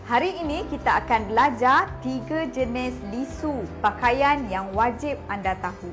Hari ini kita akan belajar 3 jenis lisu pakaian yang wajib anda tahu.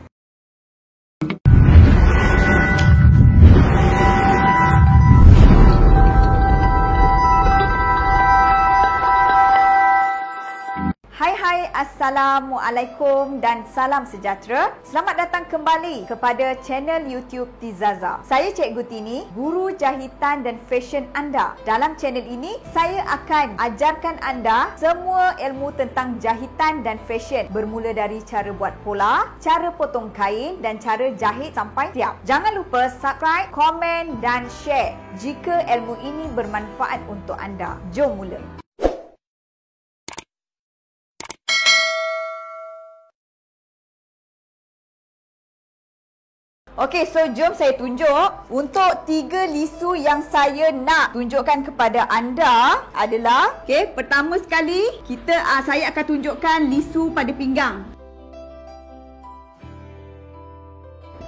Hai, Assalamualaikum dan salam sejahtera. Selamat datang kembali kepada channel YouTube Tizaza. Saya Cikgu Tini, guru jahitan dan fashion anda. Dalam channel ini, saya akan ajarkan anda semua ilmu tentang jahitan dan fashion. Bermula dari cara buat pola, cara potong kain dan cara jahit sampai siap. Jangan lupa subscribe, komen dan share jika ilmu ini bermanfaat untuk anda. Jom mula. Okey, so jom saya tunjuk untuk 3 lisu yang saya nak tunjukkan kepada anda adalah, okey, pertama sekali saya akan tunjukkan lisu pada pinggang.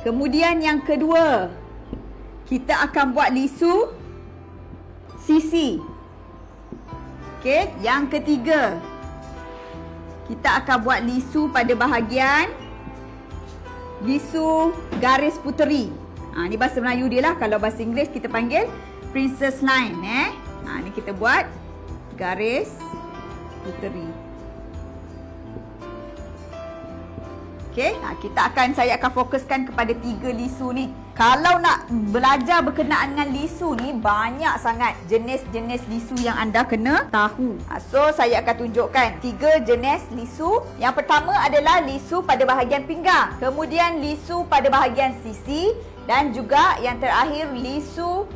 Kemudian yang kedua, kita akan buat lisu sisi. Okey, yang ketiga, kita akan buat lisu pada bahagian lisu garis puteri. Ni bahasa Melayu dia lah. Kalau bahasa Inggeris kita panggil princess line. Ni kita buat garis puteri. Okey, saya akan fokuskan kepada 3 lisu ni. Kalau nak belajar berkenaan dengan lisu ni, banyak sangat jenis-jenis lisu yang anda kena tahu. So, saya akan tunjukkan 3 jenis lisu. Yang pertama adalah lisu pada bahagian pinggang. Kemudian lisu pada bahagian sisi. Dan juga yang terakhir lisu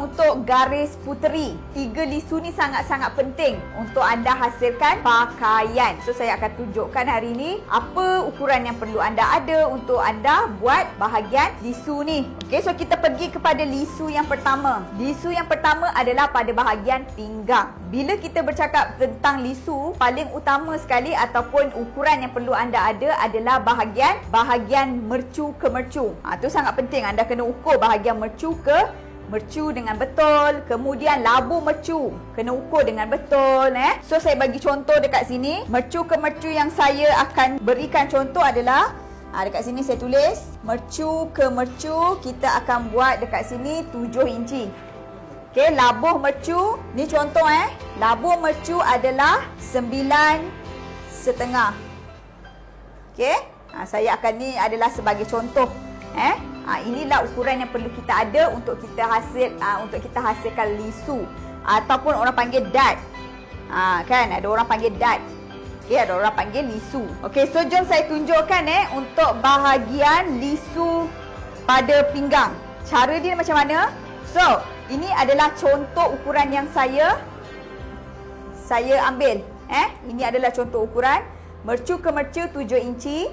untuk garis puteri. 3 lisu ni sangat-sangat penting untuk anda hasilkan pakaian. So, saya akan tunjukkan hari ni apa ukuran yang perlu anda ada untuk anda buat bahagian lisu ni. Okey, so kita pergi kepada lisu yang pertama. Lisu yang pertama adalah pada bahagian pinggang. Bila kita bercakap tentang lisu, paling utama sekali ataupun ukuran yang perlu anda ada adalah bahagian mercu ke mercu. Tu sangat penting. Anda kena ukur bahagian mercu ke mercu dengan betul. Kemudian labu mercu kena ukur dengan betul. So, saya bagi contoh dekat sini. Mercu ke mercu yang saya akan berikan contoh adalah, dekat sini saya tulis mercu ke mercu. Kita akan buat dekat sini 7 inci. Okey, labuh mercu ni contoh. Labuh mercu adalah 9,5. Okey, saya akan, ni adalah sebagai contoh. Inilah ukuran yang perlu kita ada untuk kita hasilkan lisu ataupun orang panggil dad. Kan ada orang panggil dad. Okey, ada orang panggil lisu. Okey, so jom saya tunjukkan untuk bahagian lisu pada pinggang. Cara dia macam mana? So, ini adalah contoh ukuran yang saya ambil. Ini adalah contoh ukuran. Mercu ke mercu 7 inci.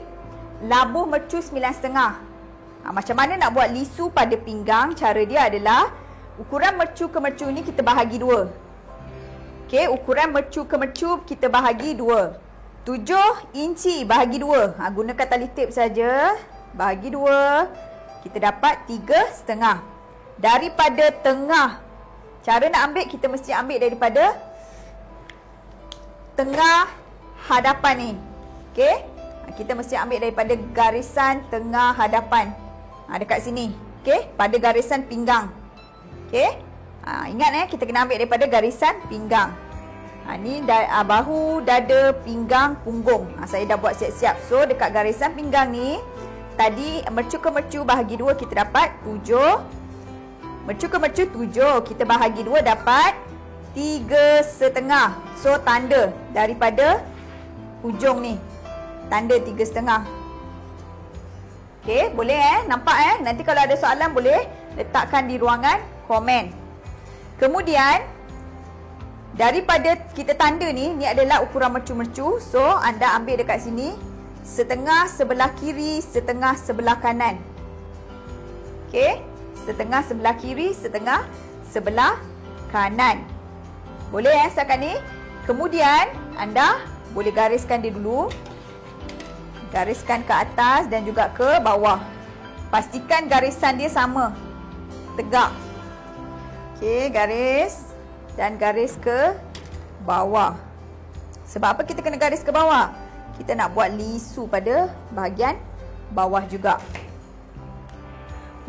Labuh mercu 9,5. Macam mana nak buat lisu pada pinggang? Cara dia adalah ukuran mercu ke mercu ni kita bahagi 2. Okey, ukuran mercu ke mercu kita bahagi 2. 7 inci bahagi 2. Gunakan tali tip saja. Bahagi 2. Kita dapat 3,5. Daripada tengah. Cara nak ambil, kita mesti ambil daripada tengah hadapan ni. Okey, kita mesti ambil daripada garisan tengah hadapan. Dekat sini. Okey, pada garisan pinggang. Okey. Ingat kita kena ambil daripada garisan pinggang. Ni bahu, dada, pinggang, punggung. Saya dah buat siap-siap. So, dekat garisan pinggang ni, tadi mercu ke mercu bahagi 2 kita dapat 7. Mercu ke mercu 7 kita bahagi 2 dapat 3,5. So, tanda daripada hujung ni. Tanda 3,5. Okey, boleh nampak Nanti kalau ada soalan boleh letakkan di ruangan komen. Kemudian daripada kita tanda ni adalah ukuran mercu-mercu. So, anda ambil dekat sini setengah sebelah kiri, setengah sebelah kanan. Okey, setengah sebelah kiri, setengah sebelah kanan. Boleh setakat ni. Kemudian anda boleh gariskan dia dulu. Gariskan ke atas dan juga ke bawah. Pastikan garisan dia sama, tegak. Okey, garis dan garis ke bawah. Sebab apa kita kena garis ke bawah? Kita nak buat lisu pada bahagian bawah juga.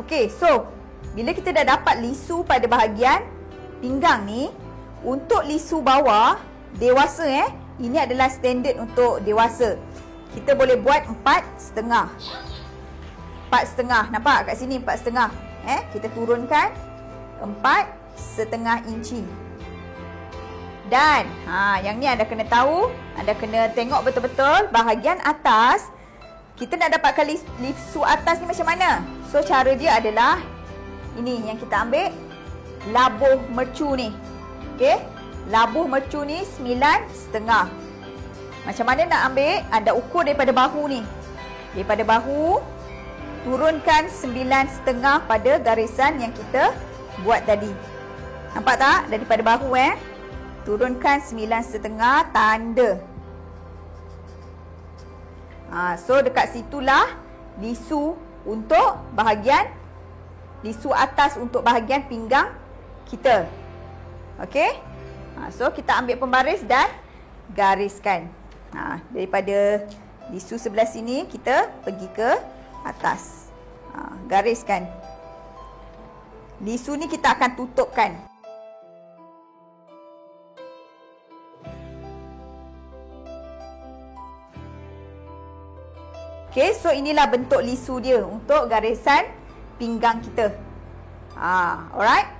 Okey, so bila kita dah dapat lisu pada bahagian pinggang ni, untuk lisu bawah dewasa ini adalah standard untuk dewasa. Kita boleh buat 4,5. 4,5. Nampak kat sini 4,5. Kita turunkan 4,5 inci. Dan yang ni anda kena tahu, anda kena tengok betul-betul bahagian atas. Kita nak dapatkan lisu atas ni macam mana? So cara dia adalah ini yang kita ambil labuh mercu ni. Okey, labuh mercu ni 9,5. Macam mana nak ambil? Anda ukur daripada bahu ni. Daripada bahu turunkan 9,5 pada garisan yang kita buat tadi. Nampak tak? Daripada bahu turunkan 9,5 tanda. So dekat situlah lisu untuk bahagian lisu atas untuk bahagian pinggang kita. Okey? So kita ambil pembaris dan gariskan. Daripada lisu sebelah sini kita pergi ke atas. Gariskan. Lisu ni kita akan tutupkan. Okey, so inilah bentuk lisu dia untuk garisan pinggang kita. Alright.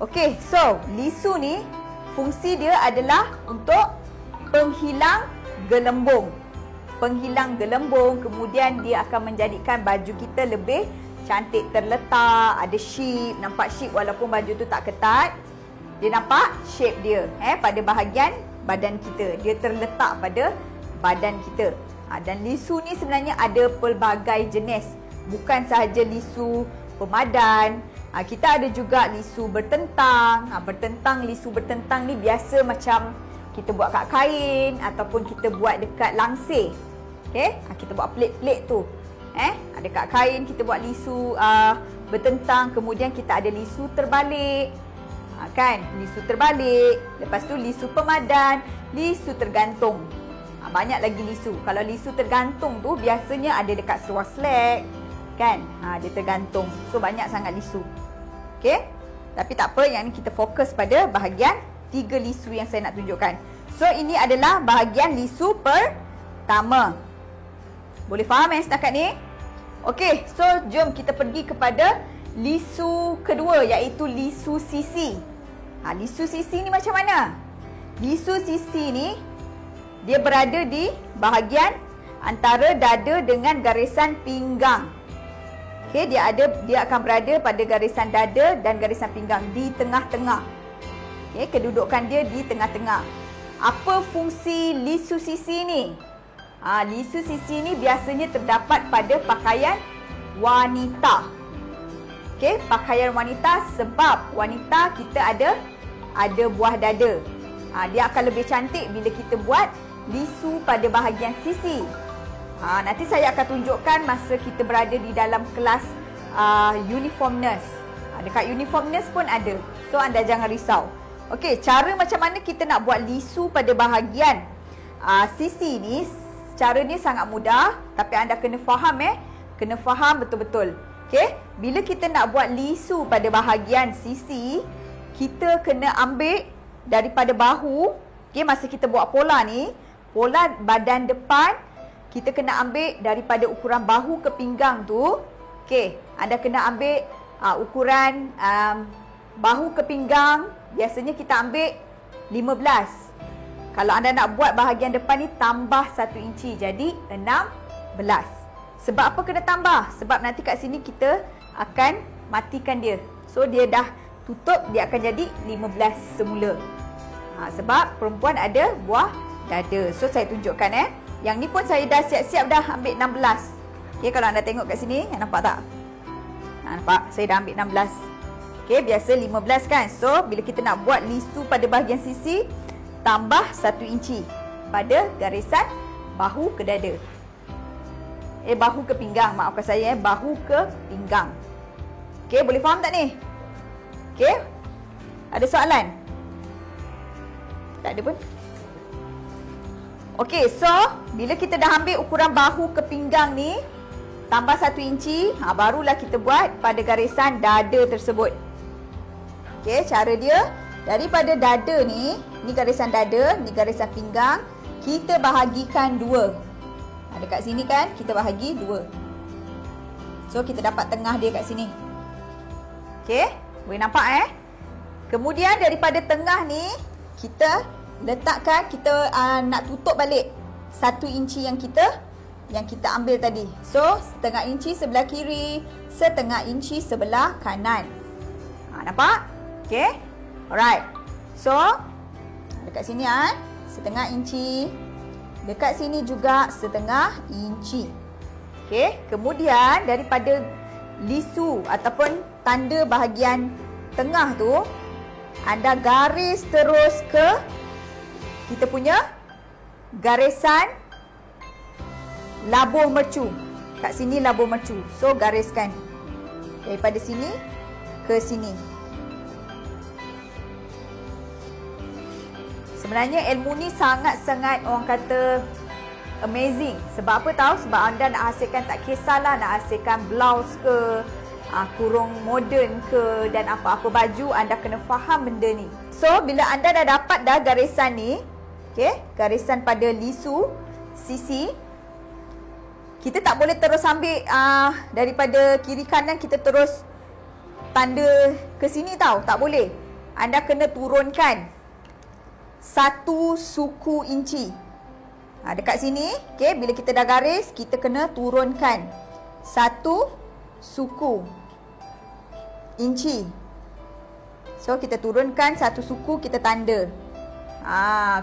Okey, so lisu ni fungsi dia adalah untuk penghilang gelembung. Penghilang gelembung, kemudian dia akan menjadikan baju kita lebih cantik terletak, ada shape, nampak shape walaupun baju tu tak ketat. Dia nampak shape dia pada bahagian badan kita. Dia terletak pada badan kita. Dan lisu ni sebenarnya ada pelbagai jenis. Bukan sahaja lisu pemadan. Kita ada juga lisu bertentang. Lisu bertentang ni biasa macam kita buat kat kain ataupun kita buat dekat langsir. Okay? Kita buat plate-plate tu. Ada kat kain kita buat lisu bertentang. Kemudian kita ada lisu terbalik. Kan? Lisu terbalik. Lepas tu lisu pemadan. Lisu tergantung. Banyak lagi lisu. Kalau lisu tergantung tu biasanya ada dekat seluar slack. Kan? Dia tergantung. So banyak sangat lisu. Okay? Tapi tak apa, yang ni kita fokus pada bahagian 3 lisu yang saya nak tunjukkan. So ini adalah bahagian lisu pertama. Boleh faham setakat ni? Okey, so jom kita pergi kepada lisu kedua, iaitu lisu sisi. Lisu sisi ni macam mana? Lisu sisi ni dia berada di bahagian antara dada dengan garisan pinggang. Okey, dia akan berada pada garisan dada dan garisan pinggang di tengah-tengah. Okey, kedudukan dia di tengah-tengah. Apa fungsi lisu sisi ni? Lisu sisi ni biasanya terdapat pada pakaian wanita. Okey, pakaian wanita sebab wanita kita ada buah dada. Dia akan lebih cantik bila kita buat lisu pada bahagian sisi. Nanti saya akan tunjukkan masa kita berada di dalam kelas uniform nurse. Dekat uniform nurse pun ada. So anda jangan risau. Okey, cara macam mana kita nak buat lisu pada bahagian sisi ni, cara ni sangat mudah, tapi anda kena faham kena faham betul-betul. Okey, bila kita nak buat lisu pada bahagian sisi, kita kena ambil daripada bahu. Okey, masa kita buat pola ni, pola badan depan, kita kena ambil daripada ukuran bahu ke pinggang tu. Okey, anda kena ambil ukuran bahu ke pinggang. Biasanya kita ambil 15. Kalau anda nak buat bahagian depan ni, tambah 1 inci, jadi 16. Sebab apa kena tambah? Sebab nanti kat sini kita akan matikan dia. So dia dah tutup, dia akan jadi 15 semula. Sebab perempuan ada buah dada. So saya tunjukkan Yang ni pun saya dah siap-siap dah ambil 16. Okay, kalau anda tengok kat sini, nampak tak? Nampak? Saya dah ambil 16. Okay, biasa 15 kan? So bila kita nak buat lisu pada bahagian sisi, tambah 1 inci pada garisan bahu ke dada. Bahu ke pinggang, maafkan saya bahu ke pinggang. Okay, boleh faham tak ni? Okay, ada soalan? Tak ada pun. Okey, so bila kita dah ambil ukuran bahu ke pinggang ni, tambah 1 inci, barulah kita buat pada garisan dada tersebut. Okey, cara dia daripada dada ni garisan dada, ni garisan pinggang, kita bahagikan 2. Dekat sini kan kita bahagi 2. So kita dapat tengah dia kat sini. Okey, boleh nampak Kemudian daripada tengah ni kita letakkan, kita nak tutup balik 1 inci yang kita ambil tadi. So setengah inci sebelah kiri, setengah inci sebelah kanan. Nampak? Okey. Alright. So dekat sini setengah inci. Dekat sini juga setengah inci. Okey. Kemudian daripada lisu ataupun tanda bahagian tengah tu, anda garis terus ke kita punya garisan labuh mercu. Kat sini labuh mercu. So gariskan daripada sini ke sini. Sebenarnya ilmu ni sangat-sangat orang kata amazing. Sebab apa tahu? Sebab anda nak hasilkan, tak kisahlah nak hasilkan blouse ke, kurung moden ke, dan apa-apa baju, anda kena faham benda ni. So bila anda dah dapat dah garisan ni, garisan pada lisu sisi, kita tak boleh terus ambil daripada kiri kanan kita terus tanda ke sini tahu. Tak boleh. Anda kena turunkan 1 suku inci. Dekat sini, bila kita dah garis, kita kena turunkan 1 suku inci. So kita turunkan 1 suku, kita tanda.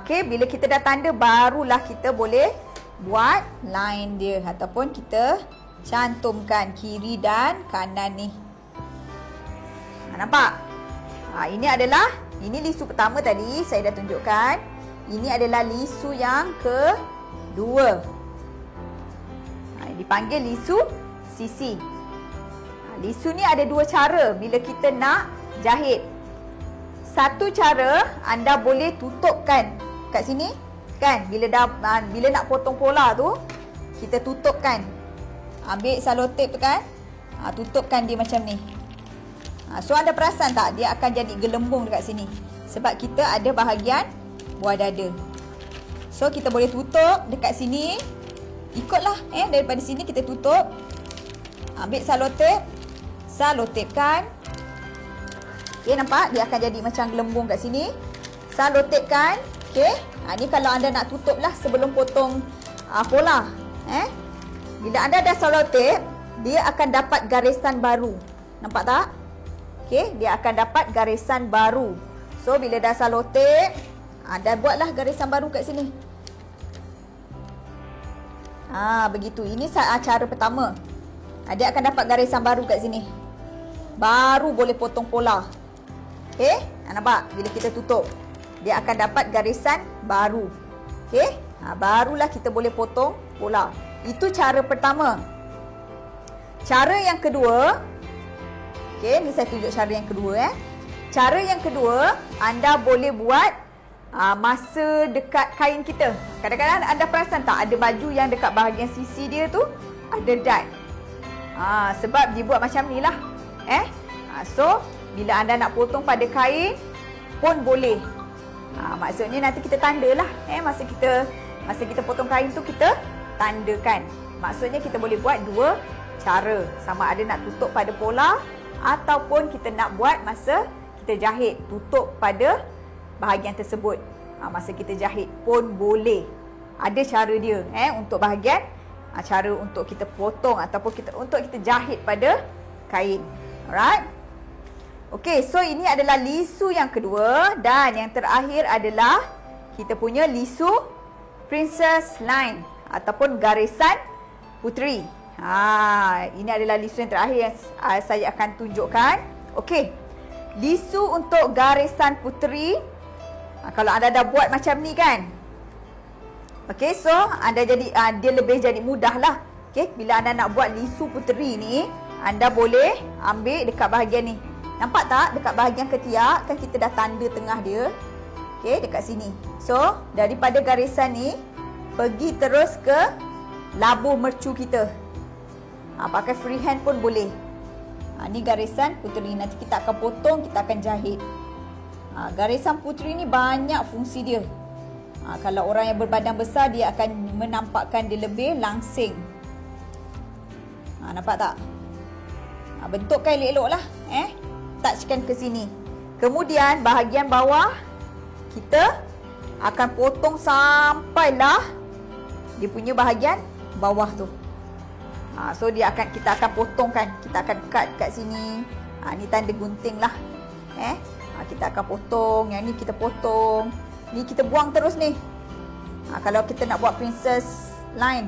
Bila kita dah tanda, barulah kita boleh buat line dia ataupun kita cantumkan kiri dan kanan ni. Nampak? Ini lisu pertama tadi saya dah tunjukkan. Ini adalah lisu yang kedua. Dipanggil lisu sisi. Lisu ni ada 2 cara bila kita nak jahit. Satu cara, anda boleh tutupkan kat sini kan. Bila nak potong pola tu, kita tutupkan. Ambil selotip tu kan. Tutupkan dia macam ni. So anda perasan tak, dia akan jadi gelembung dekat sini sebab kita ada bahagian buah dada. So kita boleh tutup dekat sini. Ikutlah daripada sini kita tutup. Ambil selotip, selotipkan. Nampak dia akan jadi macam gelembung kat sini. Selotipkan. Ni kalau anda nak tutup lah sebelum potong pola. Bila anda dah selotip, dia akan dapat garisan baru. Nampak tak? Dia akan dapat garisan baru. So bila dah selotip, anda buatlah garisan baru kat sini. Begitu. Ini cara pertama. Dia akan dapat garisan baru kat sini. Baru boleh potong pola. Nampak? Bila kita tutup, dia akan dapat garisan baru. Barulah kita boleh potong pola. Itu cara pertama. Cara yang kedua, ni saya tunjuk cara yang kedua. Cara yang kedua, anda boleh buat masa dekat kain kita. Kadang-kadang anda perasan tak, ada baju yang dekat bahagian sisi dia tu ada dot. Sebab dibuat macam ni lah. So bila anda nak potong pada kain pun boleh. Maksudnya nanti kita tandalah. Masa kita potong kain tu kita tandakan. Maksudnya kita boleh buat 2 cara. Sama ada nak tutup pada pola ataupun kita nak buat masa kita jahit, tutup pada bahagian tersebut. Masa kita jahit pun boleh. Ada cara dia untuk bahagian cara untuk kita potong ataupun untuk kita jahit pada kain. Alright. Okey, so ini adalah lisu yang kedua dan yang terakhir adalah kita punya lisu princess line ataupun garisan puteri. Ini adalah lisu yang terakhir yang saya akan tunjukkan. Okey. Lisu untuk garisan puteri. Kalau anda dah buat macam ni kan. Okey, so anda jadi dia lebih jadi mudahlah. Okey, bila anda nak buat lisu puteri ni, anda boleh ambil dekat bahagian ni. Nampak tak? Dekat bahagian ketiak kan kita dah tanda tengah dia. Okey, dekat sini. So, daripada garisan ni pergi terus ke labuh mercu kita. Pakai freehand pun boleh. Ni garisan puteri. Nanti kita akan potong, kita akan jahit. Garisan puteri ni banyak fungsi dia. Kalau orang yang berbadan besar, dia akan menampakkan dia lebih langsing. Nampak tak? Bentukkan elok-elok lah. Touchkan ke sini. Kemudian bahagian bawah kita akan potong sampailah dia punya bahagian bawah tu. So kita akan potongkan. Kita akan cut kat sini. Ni tanda gunting lah. Kita akan potong. Yang ni kita potong. Ni kita buang terus ni. Kalau kita nak buat princess line.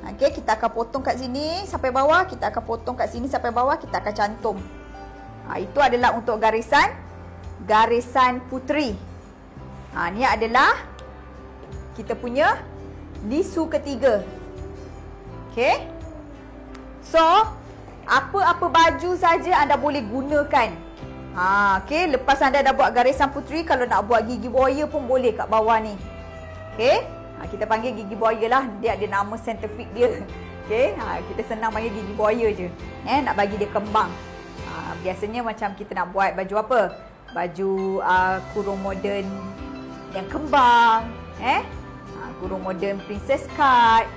Okey, kita akan potong kat sini sampai bawah. Kita akan potong kat sini sampai bawah. Kita akan cantum. Itu adalah untuk garisan puteri. Ni adalah kita punya lisu ketiga. Okey. So, apa-apa baju saja anda boleh gunakan. Okey, lepas anda dah buat garisan puteri, kalau nak buat gigi buaya pun boleh kat bawah ni. Okey. Kita panggil gigi buaya lah. Dia ada nama scientific dia. Okey. Kita senang panggil gigi buaya je. Nak bagi dia kembang. Biasanya macam kita nak buat baju apa? Baju kurung moden yang kembang. Kurung moden princess cut.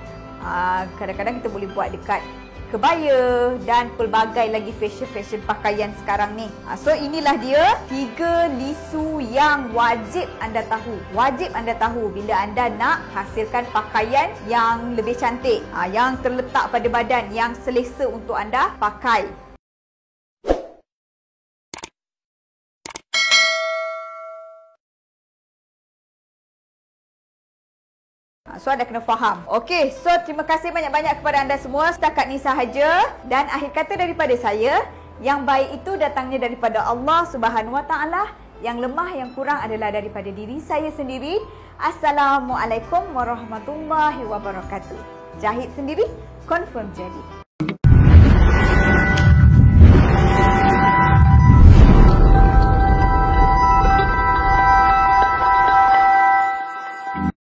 Kadang-kadang kita boleh buat dekat kebaya dan pelbagai lagi fashion pakaian sekarang ni. So inilah dia 3 lisu yang wajib anda tahu. Wajib anda tahu bila anda nak hasilkan pakaian yang lebih cantik, yang terletak pada badan, yang selesa untuk anda pakai. So anda kena faham. Okey, so terima kasih banyak-banyak kepada anda semua. Setakat ni sahaja. Dan akhir kata daripada saya, yang baik itu datangnya daripada Allah Subhanahu Wa Taala. Yang lemah, yang kurang adalah daripada diri saya sendiri. Assalamualaikum warahmatullahi wabarakatuh. Jahit sendiri, confirm jadi.